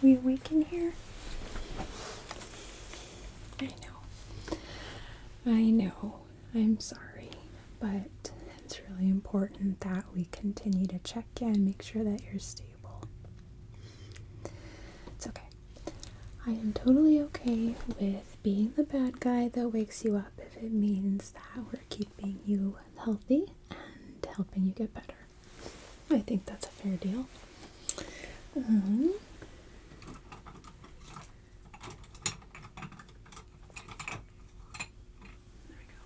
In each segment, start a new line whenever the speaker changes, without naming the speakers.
we awake in here? I know. I'm sorry, but it's really important that we continue to check in, make sure that you're stable. It's okay. I am totally okay with being the bad guy that wakes you up if it means that we're keeping you healthy and helping you get better. I think that's a fair deal. There we go.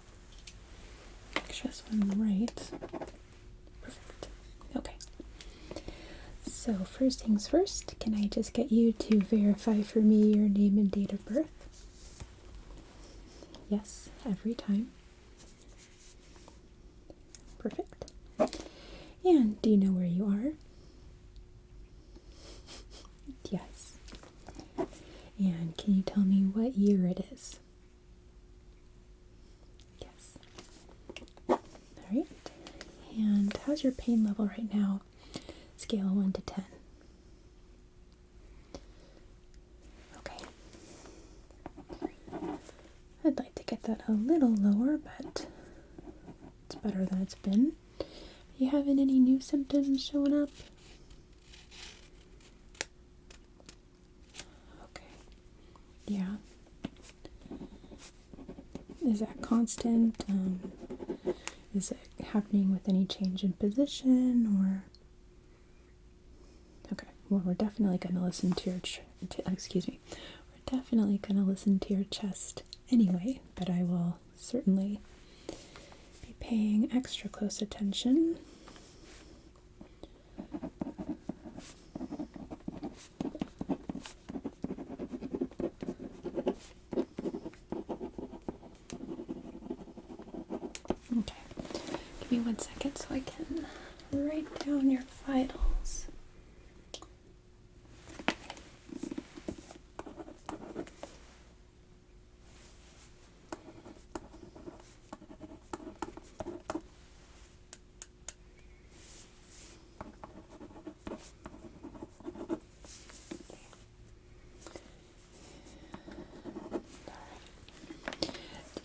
Make sure this one's right. Perfect. Okay. So first things first, can I just get you to verify for me your name and date of birth? Yes, every time. Perfect. And do you know where you are? Yes. And can you tell me what year it is? Yes. Alright. And how's your pain level right now? Scale of 1 to 10. Okay. I'd like to get that a little lower, but it's better than it's been. Are you having any new symptoms showing up? Okay. Yeah. Is that constant? Is it happening with any change in position or? Okay. Well, we're definitely going to listen to your We're definitely going to listen to your chest anyway, but I will certainly be paying extra close attention. Okay. Give me 1 second so I can write down your vitals.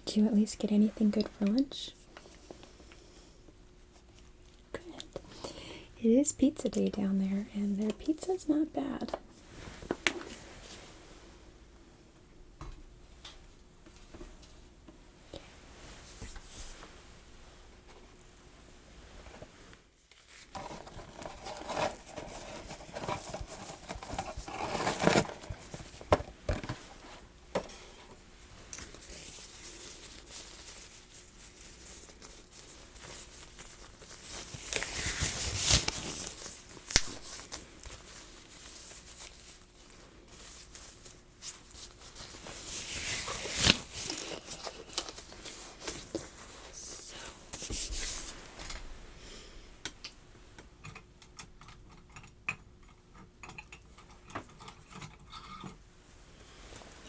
Did you at least get anything good for lunch? Good. It is pizza day down there, and their pizza's not bad.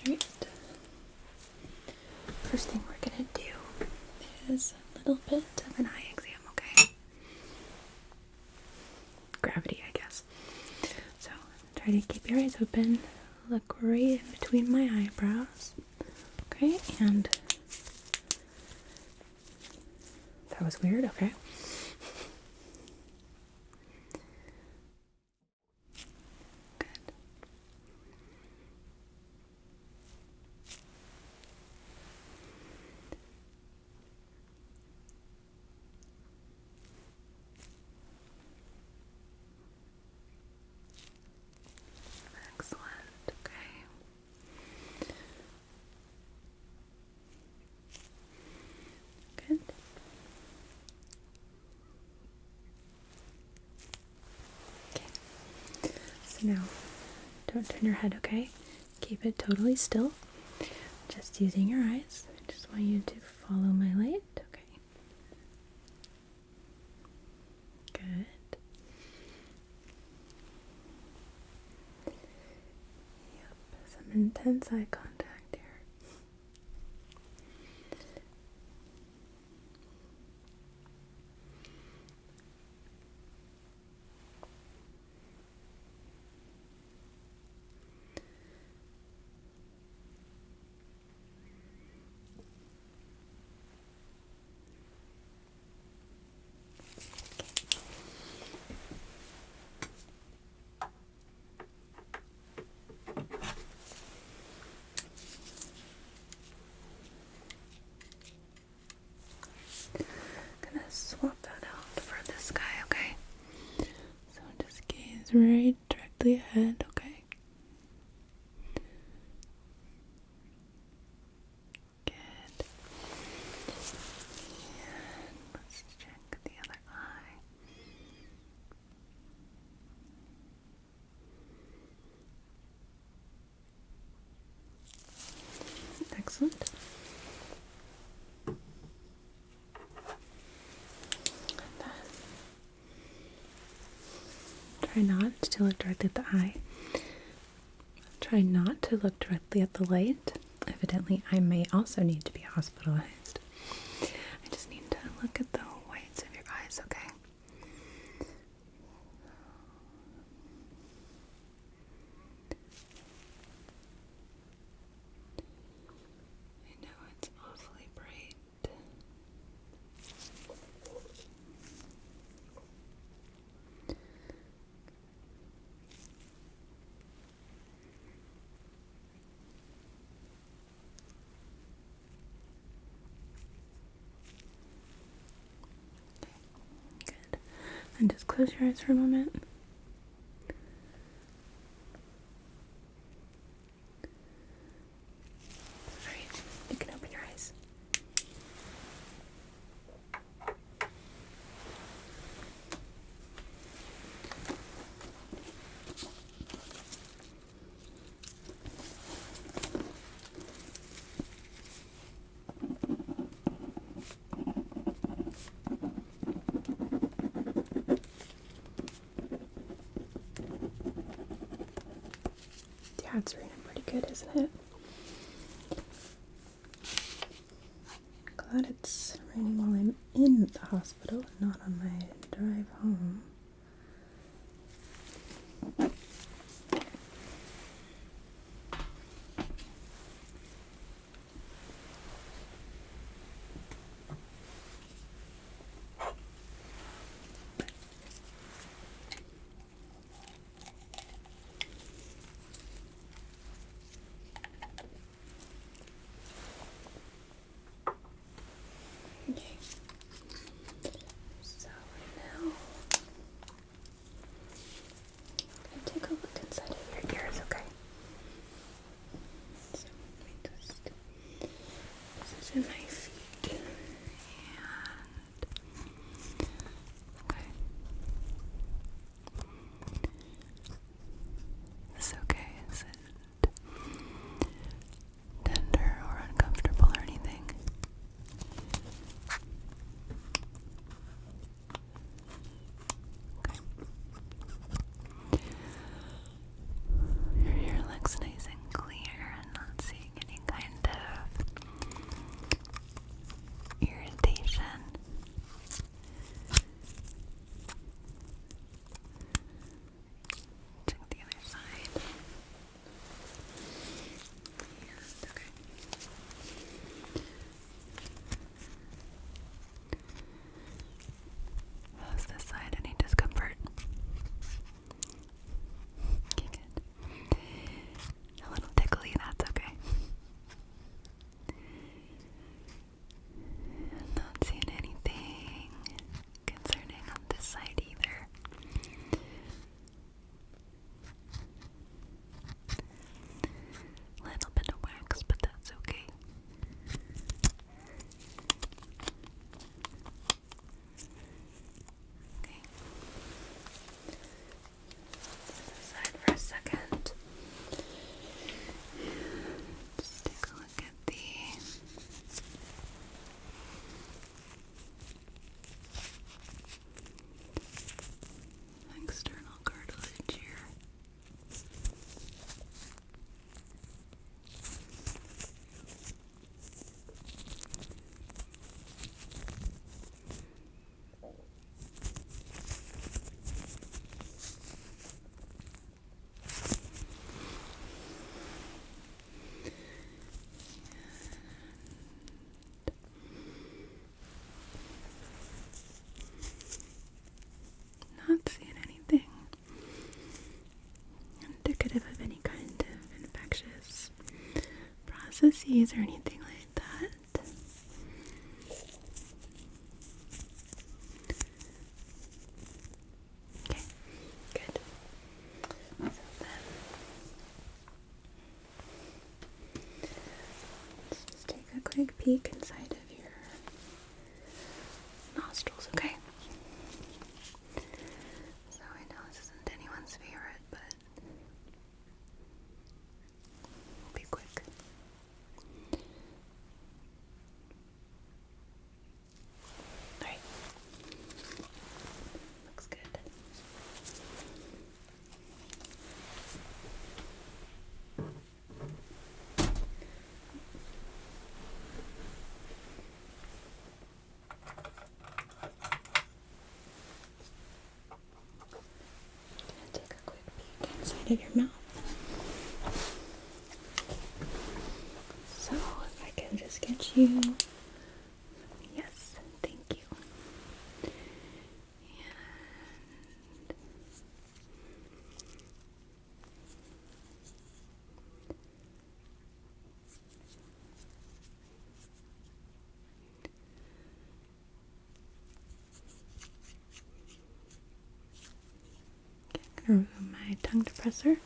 Alright. First thing we're gonna do is a little bit of an eye exam, okay? Gravity, I guess. So, try to keep your eyes open. Look right in between my eyebrows. Okay, and that was weird, okay. Good. Excellent, okay. Good. Okay. So now, don't turn your head, okay? Keep it totally still. Just using your eyes. I just want you to follow my light, okay? Good. Yep, some intense eye contact here. is right directly ahead, okay? Good. And let's check the other eye. Excellent. And then try not to look directly at the eye. Try not to look directly at the light. Evidently, I may also need to be hospitalized. I just need to look at the whites of your eyes, okay? I know it's awfully bright. Good. And just close your eyes for a moment. Alright, you can open your eyes. Yeah, it's raining pretty good, isn't it? Glad it's raining while I'm in the hospital, not on my drive home. Okay. So now I'm take a look inside of your ears, okay? So let me just position my feet. And okay. Is this okay? Is it tender or uncomfortable or anything? Okay. Your ear looks nice and clear and not seeing any kind of irritation. Check the other side. And, okay. How's this side? Any discomfort? Okay, good. A little tickly, that's okay. I'm not seeing anything concerning on this side either. Little bit of wax, but that's okay. Okay. Aside for a second. Just take a look at the external cartilage here. Not seeing anything indicative of any kind of infectious processes or anything like that. Okay, good. peek inside of your nostrils, okay? So I know this isn't anyone's favorite, but be quick. Alright. Looks good. Take a quick peek inside of your mouth. So if I can just get you. Yes, thank you. I'm gonna remove my tongue depressor.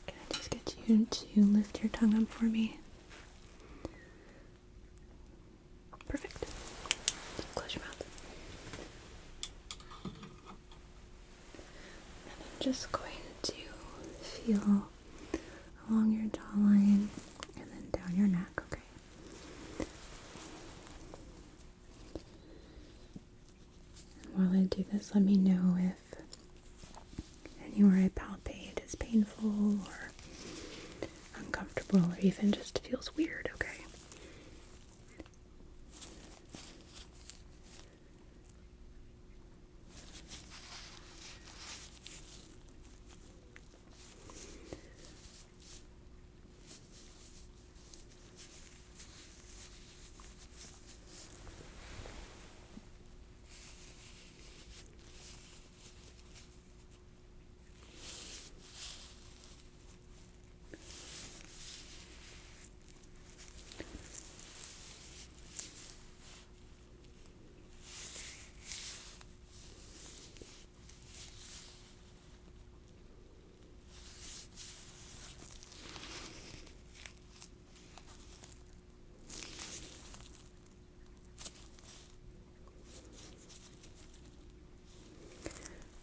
Can I just get you to lift your tongue up for me? Perfect. Close your mouth. And I'm just going to feel along your jawline and then down your neck, okay? And while I do this, let me know if anywhere I palpate is painful or uncomfortable or even just feels weird, okay?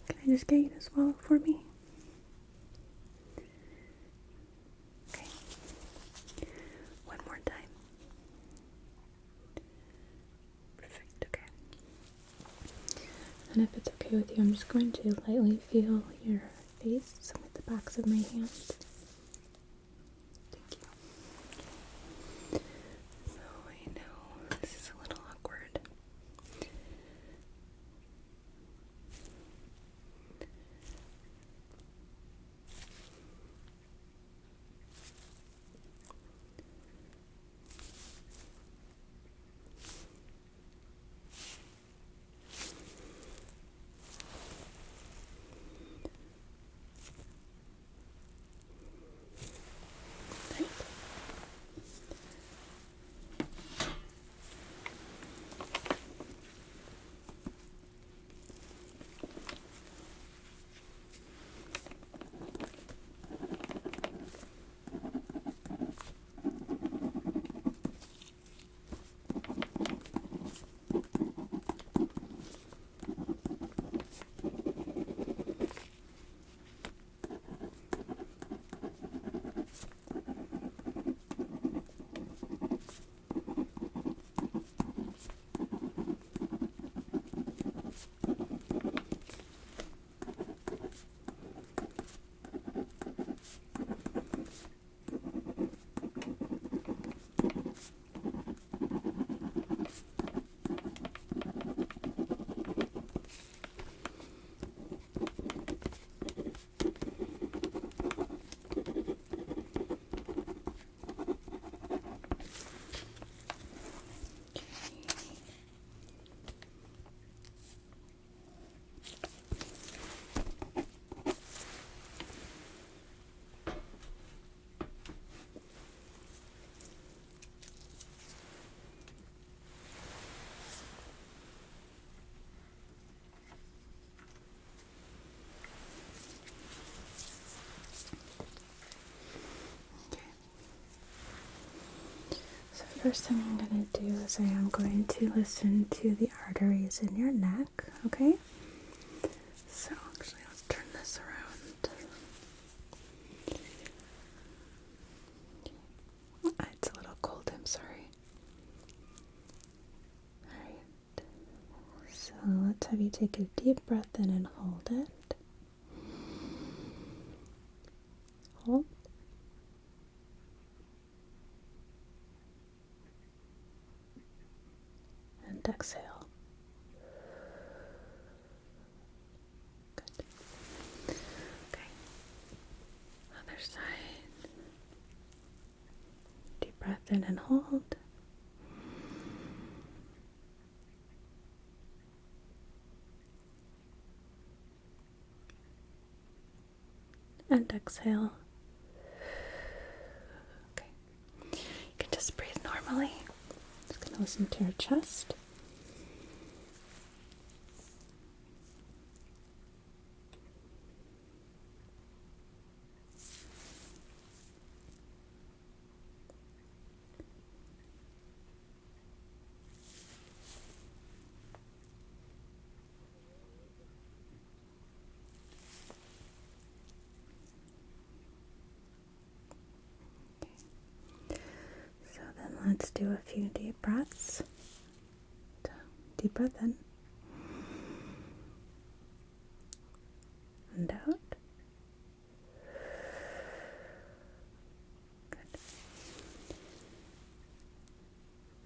Can I just get you to swallow for me? Okay. One more time. Perfect, okay. And if it's okay with you, I'm just going to lightly feel your face with the backs of my hands. Thank you. So I know this is a little awkward. first thing I'm going to do is I am going to listen to the arteries in your neck, okay? So actually, let's turn this around. It's a little cold, I'm sorry. Alright. So let's have you take a deep breath in and hold it. Hold. And exhale. Good. Okay. Other side. Deep breath in and hold. And exhale. Okay. You can just breathe normally. Just going to listen to your chest. So then let's do a few deep breaths. So, deep breath in. And out. Good.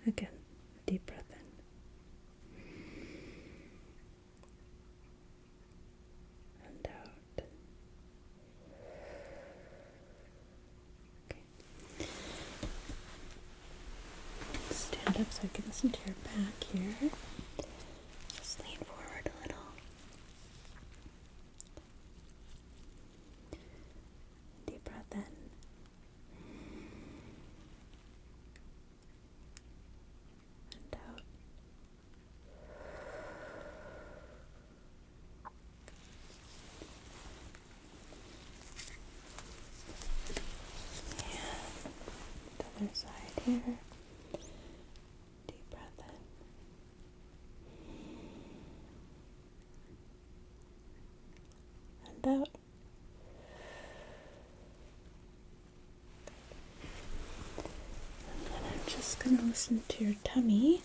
Again, deep breath in. And out. Okay. Stand up so I can listen to your back here. Just lean forward a little. Deep breath in. And out. And other side here. Deep breath in. And out. And then I'm just going to listen to your tummy.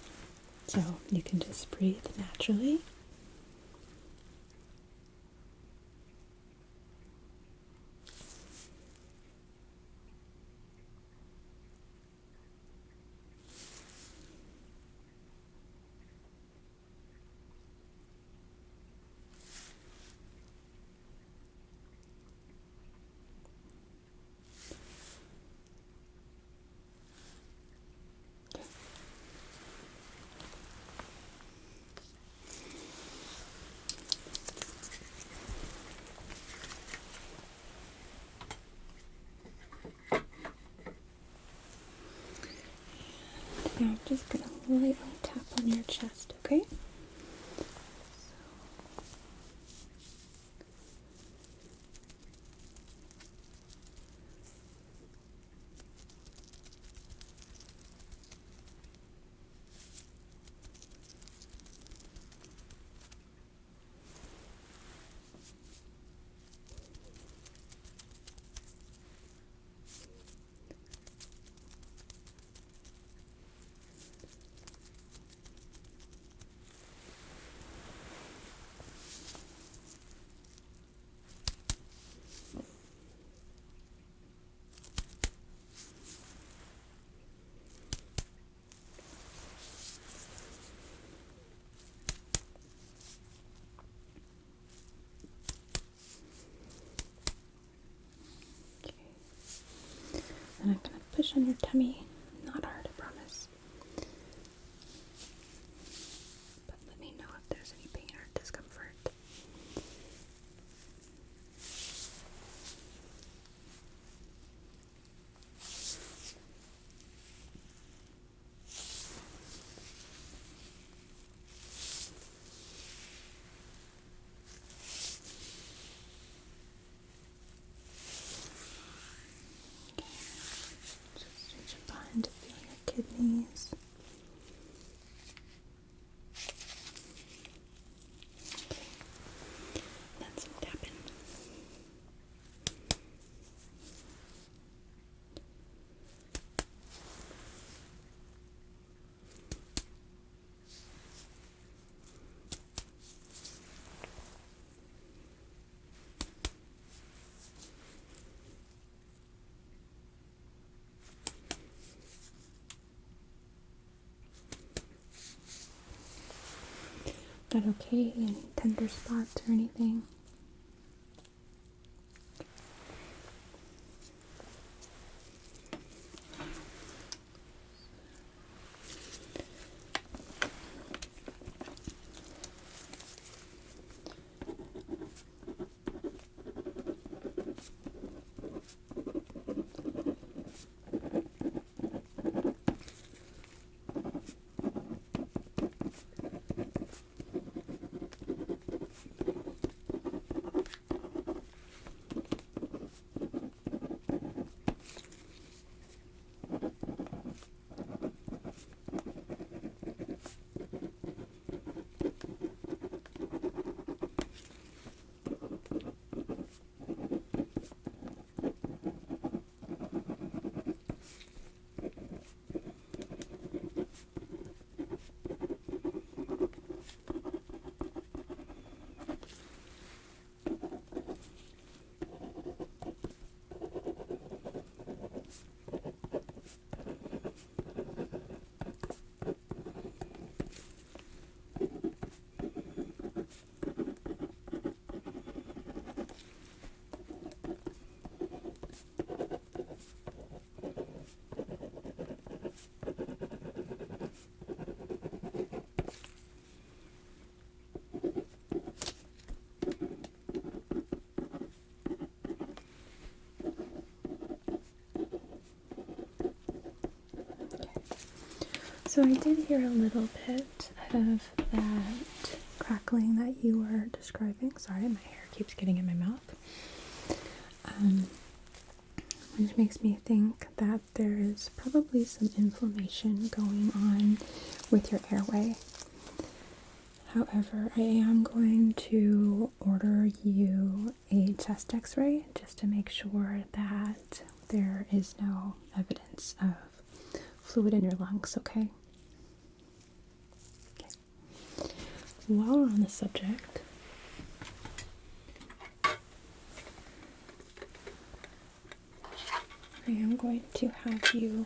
So you can just breathe naturally. Now I'm just going to lightly tap on your chest, okay? And I'm going to push on your tummy. Not hard, I promise. But let me know if there's any pain or discomfort. Just reach up behind that okay? Any tender spots or anything? So I did hear a little bit of that crackling that you were describing. Sorry, my hair keeps getting in my mouth. Which makes me think that there is probably some inflammation going on with your airway. However, I am going to order you a chest x-ray just to make sure that there is no evidence of fluid in your lungs, okay? While we're on the subject, I am going to have you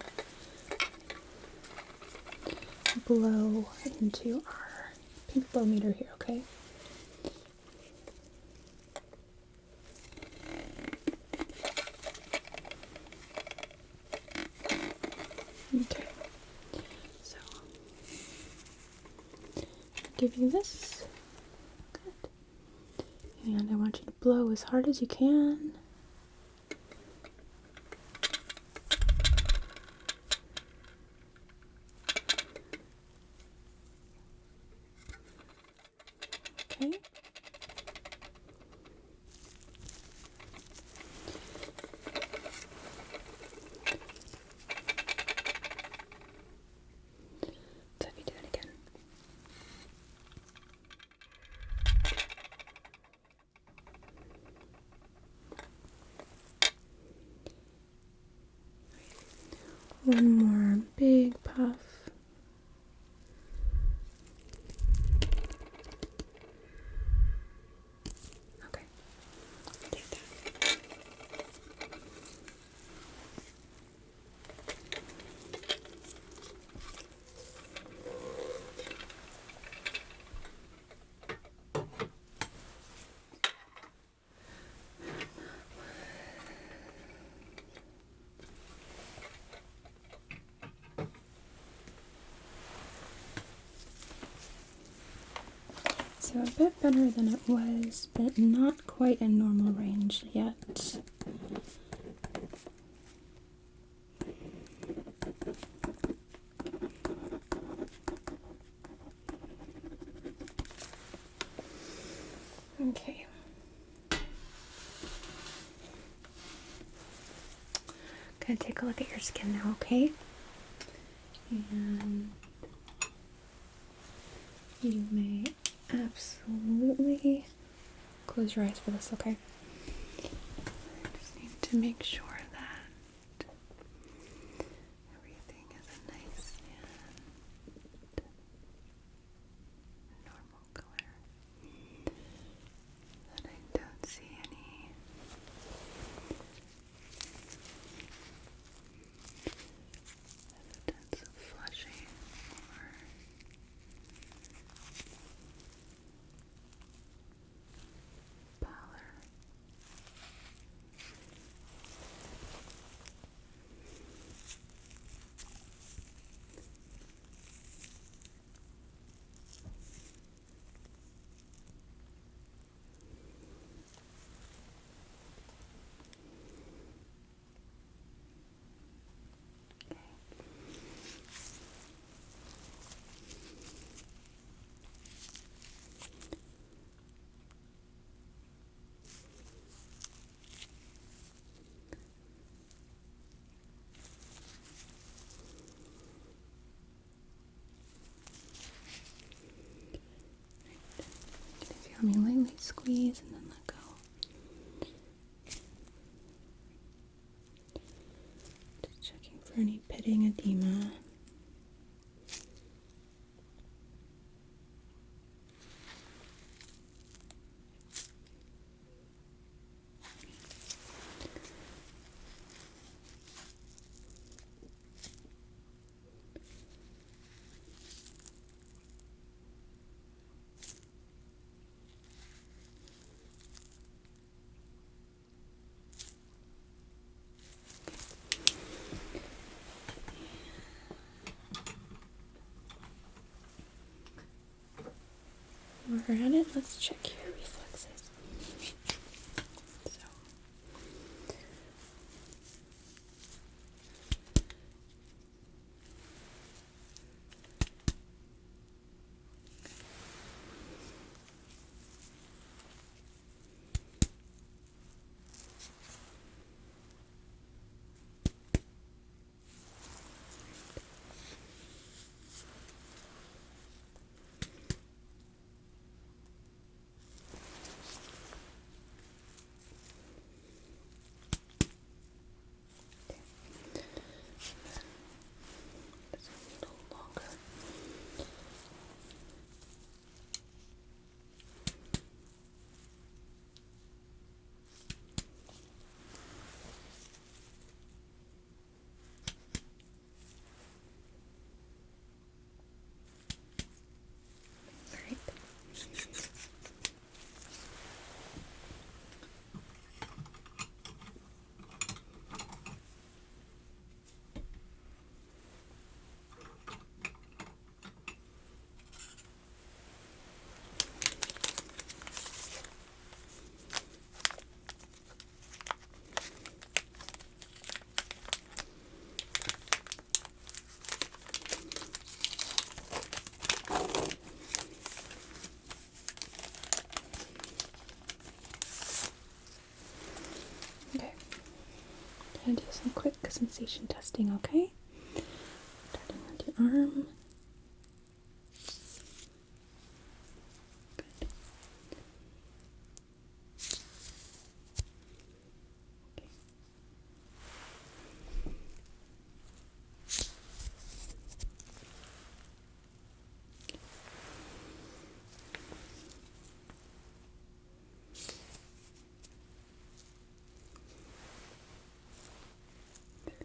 blow into our pink blow meter here, okay? Okay, so give you this. Good. And I want you to blow as hard as you can. Okay. So let me do it again. One more big puff. Okay. Take that. So a bit better than it was, but not quite in normal range yet. Okay. Gonna take a look at your skin now, okay? And you may absolutely close your eyes for this, okay? I just need to make sure that everything is a nice and normal color. That I don't see any evidence of flushing or squeeze and then let go. Just checking for any pitting edema. While we're at it, let's check your reflexes. So, this one's a little longer. Alright. Okay. I'm gonna do some quick sensation testing, okay? Starting with your arm. Good. Okay.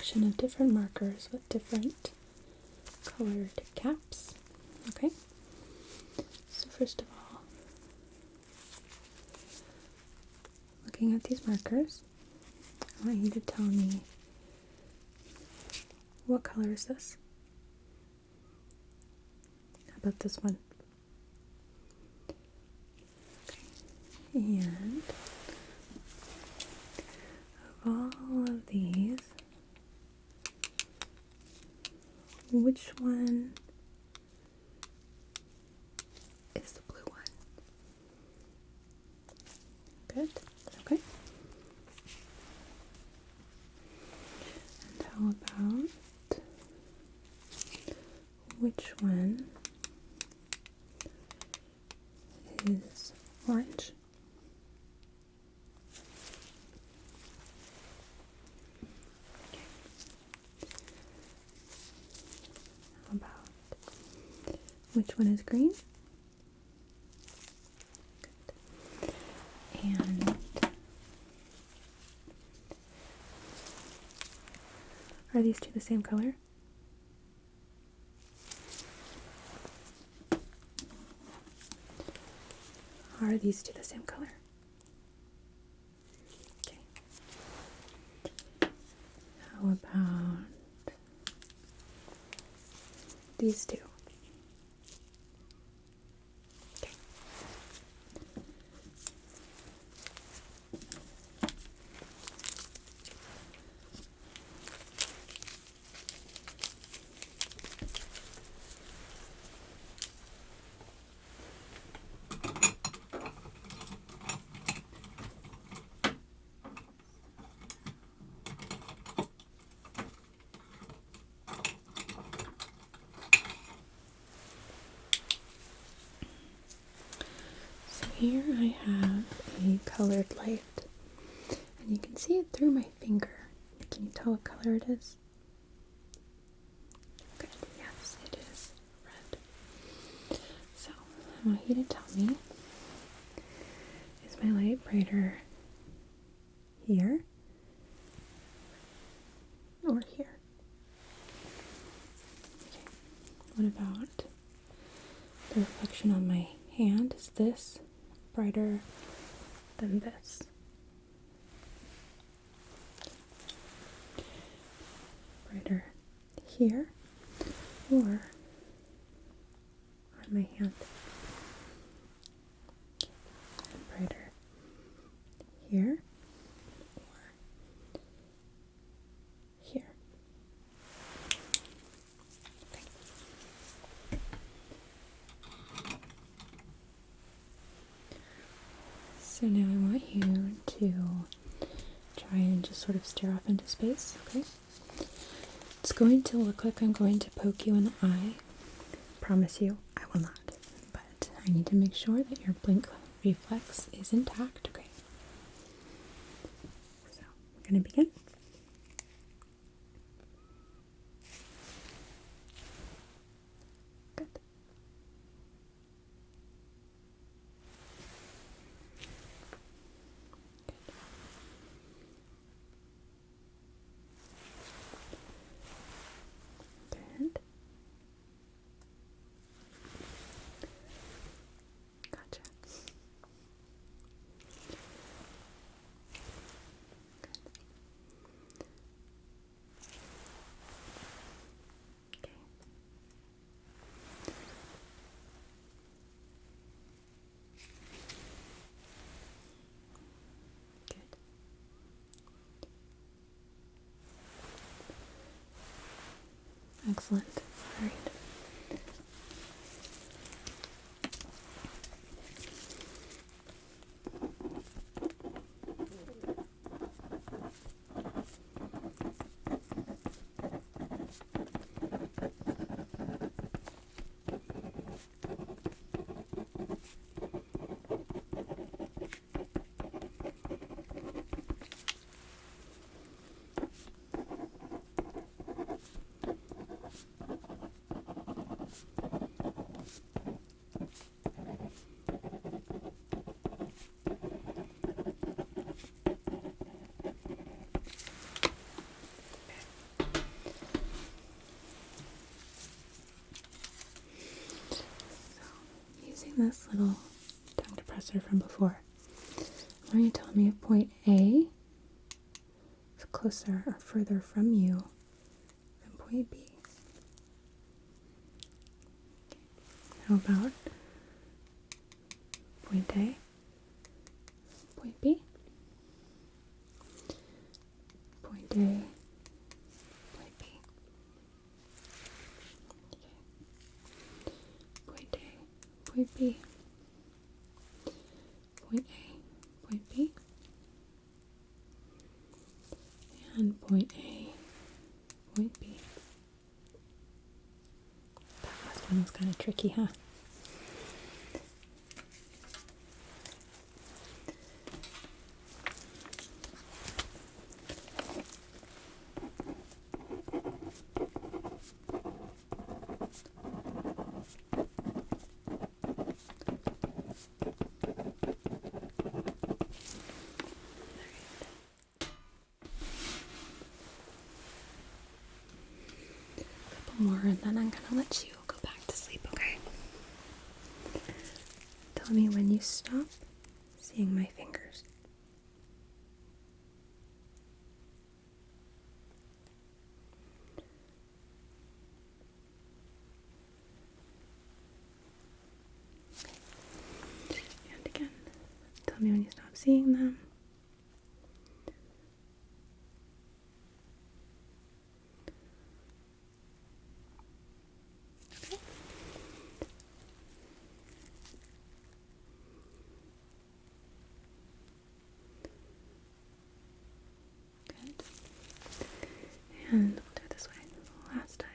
selection of different markers with different colored caps. Okay, so first of all, looking at these markers, I want you to tell me, what color is this? How about this one? Okay. And of all of these, which one is the blue one? Good. Okay. And how about which one is orange? Okay. How about which one is green? Good. And are these two the same color? Are these two the same color? Okay. How about these two? Okay. So here I have a colored light, and you can see it through my finger. Can you tell what color it is? Good, yes, it is red. So I want you to tell me, is my light brighter here or here? Okay, what about the reflection on my hand? Is this brighter than this? Brighter here or on my hand? And brighter here or here? Okay. So now I want you to try and just sort of stare off into space, okay? It's going to look like I'm going to poke you in the eye. Promise you, I will not. But I need to make sure that your blink reflex is intact, okay? So, we're going to begin. Good. Good. Gotcha. Okay. Good. Excellent. All right. this little tongue depressor from before. Why don't you tell me if point A is closer or further from you than point B? How about point A, point B, point A, point B. Okay. Point A, point B, point A, point B, and point A, point B. That last one was kind of tricky, huh? More, and then I'm gonna let you go back to sleep, okay? Tell me when you stop seeing my fingers. Okay. And again, tell me when you stop seeing them. And we'll do it this way. Last time.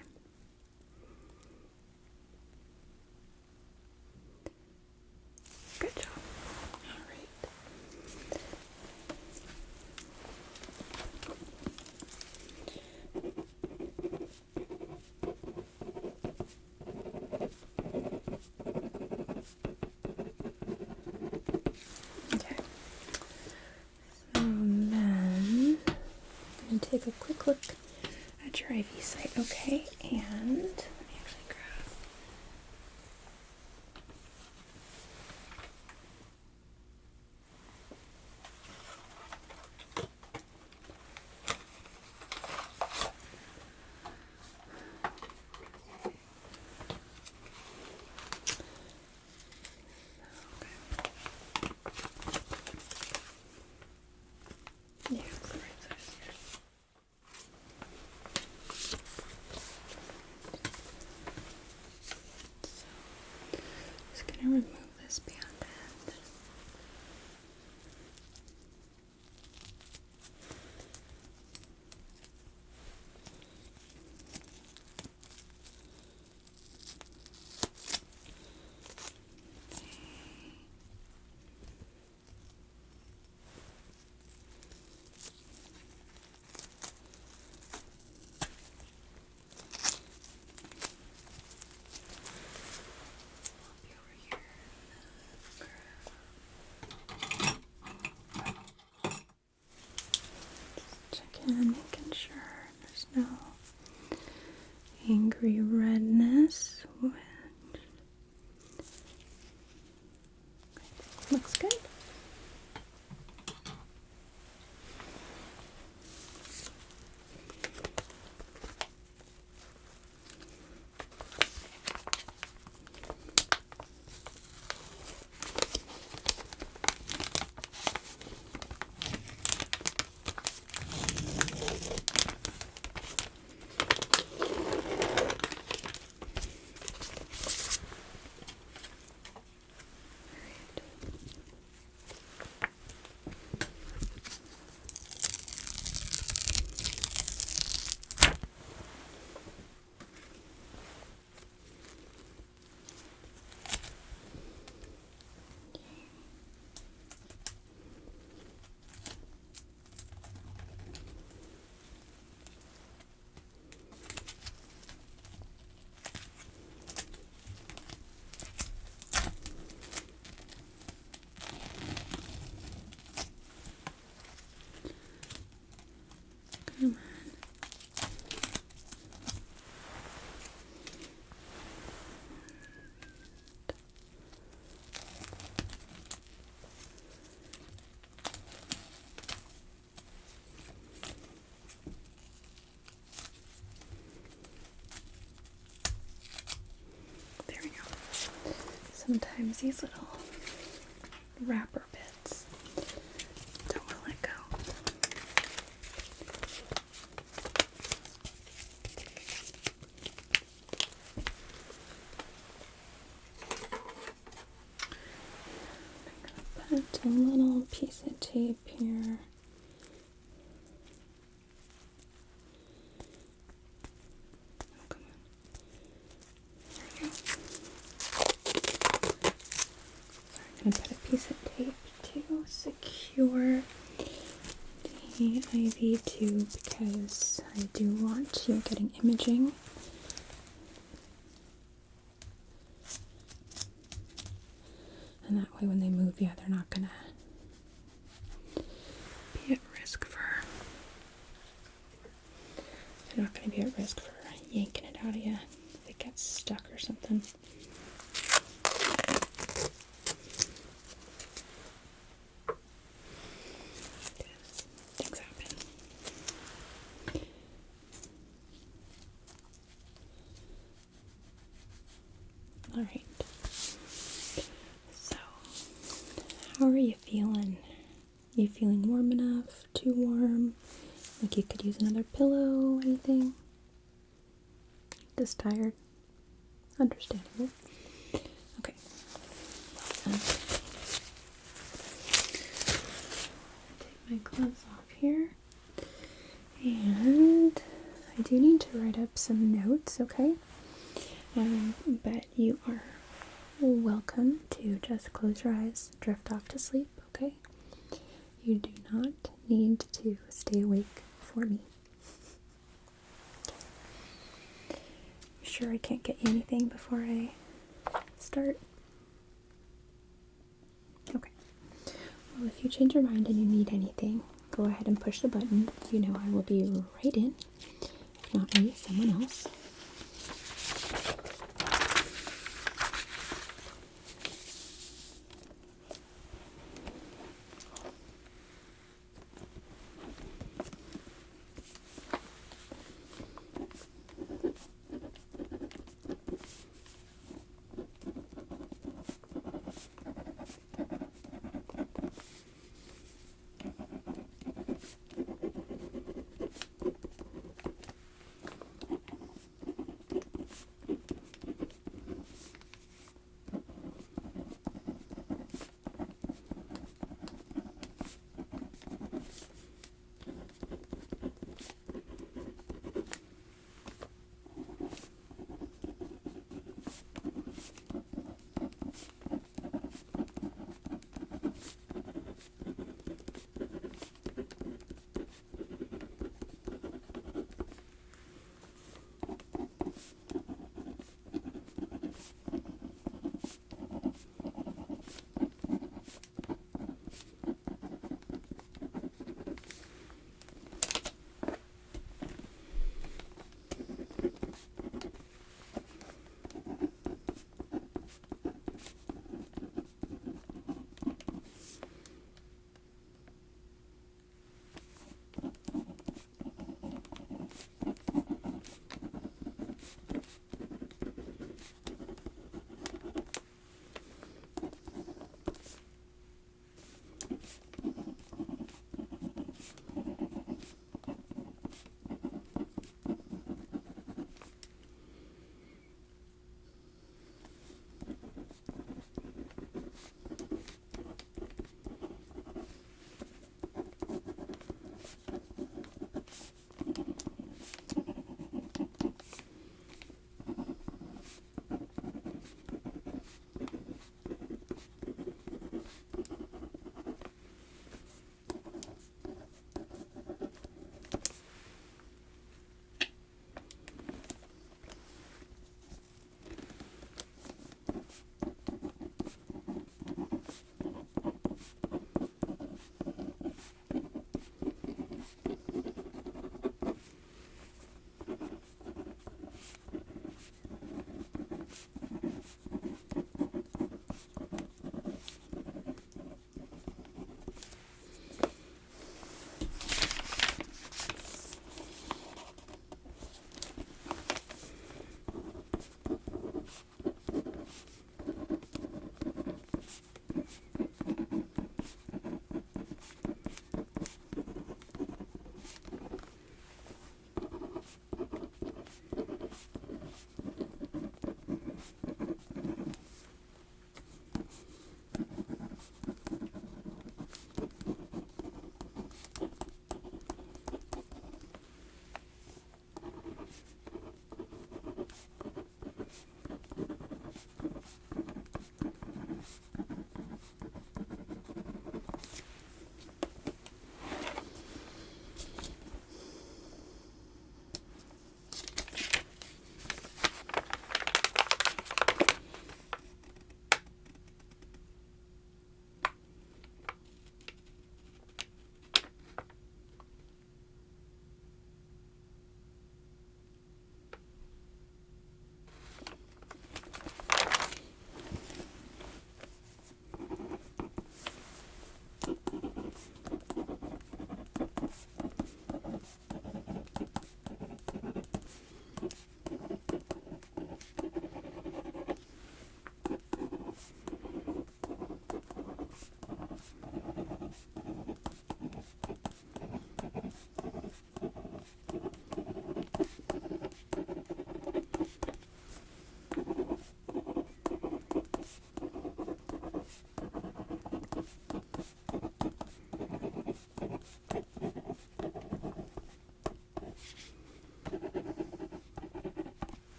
Good job. Alright. Okay. So then I'm going to take a quick look at your IV site, okay? And let me actually grab. Yeah, it's the right size here. So, just gonna remove this bandage. Checking, making sure there's no angry redness. Looks good. Sometimes these little wrapper bits don't want to let go. I'm gonna put a little piece of tape here. Oh, come on. There we go. I'm gonna put a piece of tape to secure the IV tube because I do want you getting imaging. And that way when they move you, they're not gonna be at risk for yanking it out of you if it gets stuck or something. Things happen. Alright. So, how are you feeling? You feeling warm enough? Too warm? Like you could use another pillow? Anything? Just tired? Understandable. Okay. Take my gloves off here. And I do need to write up some notes, okay? But you are welcome to just close your eyes, drift off to sleep, okay? You do not need to stay awake for me. Sure I can't get you anything before I start? Okay. Well, if you change your mind and you need anything, go ahead and push the button. You know I will be right in. If not me, someone else.